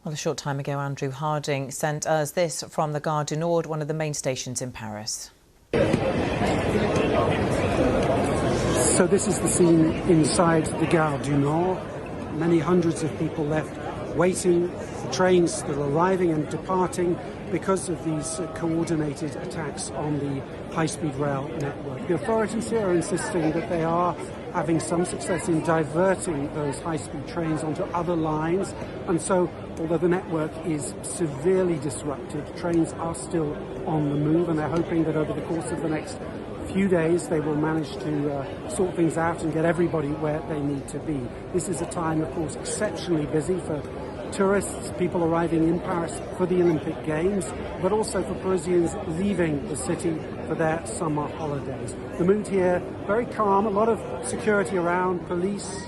Well, a short time ago, Andrew Harding sent us this from the Gare du Nord, one of the main stations in Paris. So this is the scene inside the Gare du Nord. Many hundreds of people left waiting for trains that are arriving and departing because of these coordinated attacks on the high-speed rail network. The authorities here are insisting that they are having some success in diverting those high-speed trains onto other lines, and so although the network is severely disrupted, trains are still on the move, and they're hoping that over the course of the next few days they will manage to sort things out and get everybody where they need to be. This is a time, of course, exceptionally busy for tourists, people arriving in Paris for the Olympic Games, but also for Parisians leaving the city for their summer holidays. The mood here, very calm, a lot of security around, police,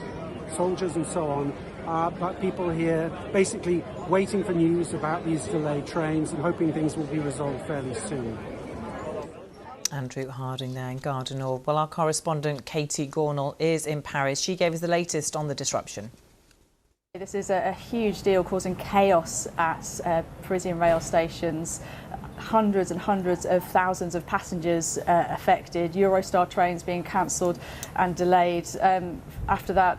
soldiers and so on, but people here basically waiting for news about these delayed trains and hoping things will be resolved fairly soon. Andrew Harding there in Gare du Nord. Well, our correspondent Katie Gornall is in Paris. She gave us the latest on the disruption. This is a huge deal, causing chaos at Parisian rail stations. Hundreds and hundreds of thousands of passengers affected. Eurostar trains being cancelled and delayed. After that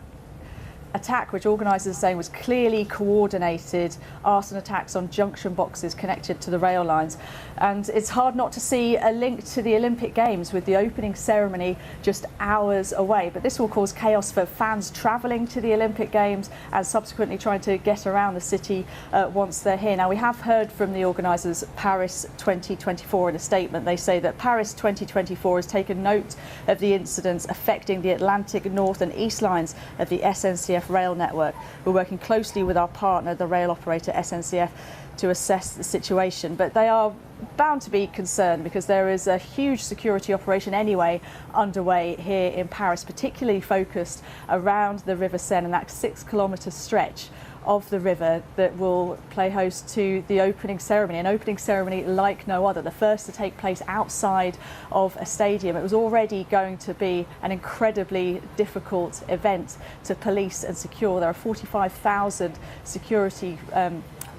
attack, which organisers are saying was clearly coordinated, arson attacks on junction boxes connected to the rail lines. And it's hard not to see a link to the Olympic Games with the opening ceremony just hours away. But this will cause chaos for fans travelling to the Olympic Games and subsequently trying to get around the city once they're here. Now, we have heard from the organisers Paris 2024 in a statement. They say that Paris 2024 has taken note of the incidents affecting the Atlantic North and East lines of the SNCF rail network. We're working closely with our partner, the rail operator SNCF, to assess the situation, but they are bound to be concerned because there is a huge security operation anyway underway here in Paris, particularly focused around the River Seine and that 6-kilometre stretch of the river that will play host to the opening ceremony, an opening ceremony like no other, the first to take place outside of a stadium. It was already going to be an incredibly difficult event to police and secure. There are 45,000 security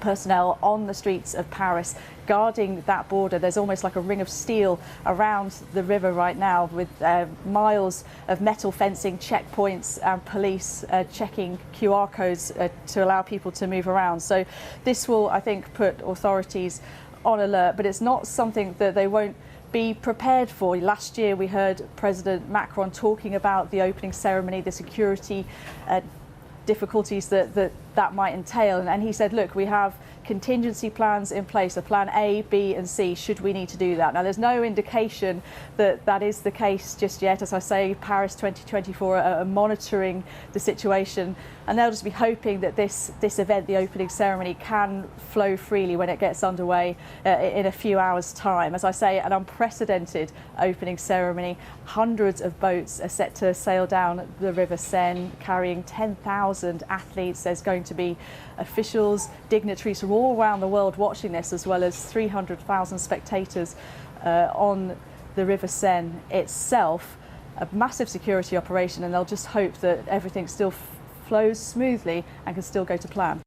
personnel on the streets of Paris guarding that border. There's almost like a ring of steel around the river right now, with miles of metal fencing, checkpoints and police checking QR codes to allow people to move around. So this will, I think, put authorities on alert, but it's not something that they won't be prepared for. Last year we heard President Macron talking about the opening ceremony, the security difficulties that might entail, and he said, look, we have contingency plans in place, a plan A, B and C should we need to do that. Now, there's no indication that that is the case just yet. As I say, Paris 2024 are monitoring the situation, and they'll just be hoping that this event, the opening ceremony, can flow freely when it gets underway in a few hours' time. As I say, an unprecedented opening ceremony. Hundreds of boats are set to sail down the River Seine carrying 10,000 athletes. There's going to be officials, dignitaries from all around the world watching this, as well as 300,000 spectators on the River Seine itself. A massive security operation, and they'll just hope that everything still flows smoothly and can still go to plan.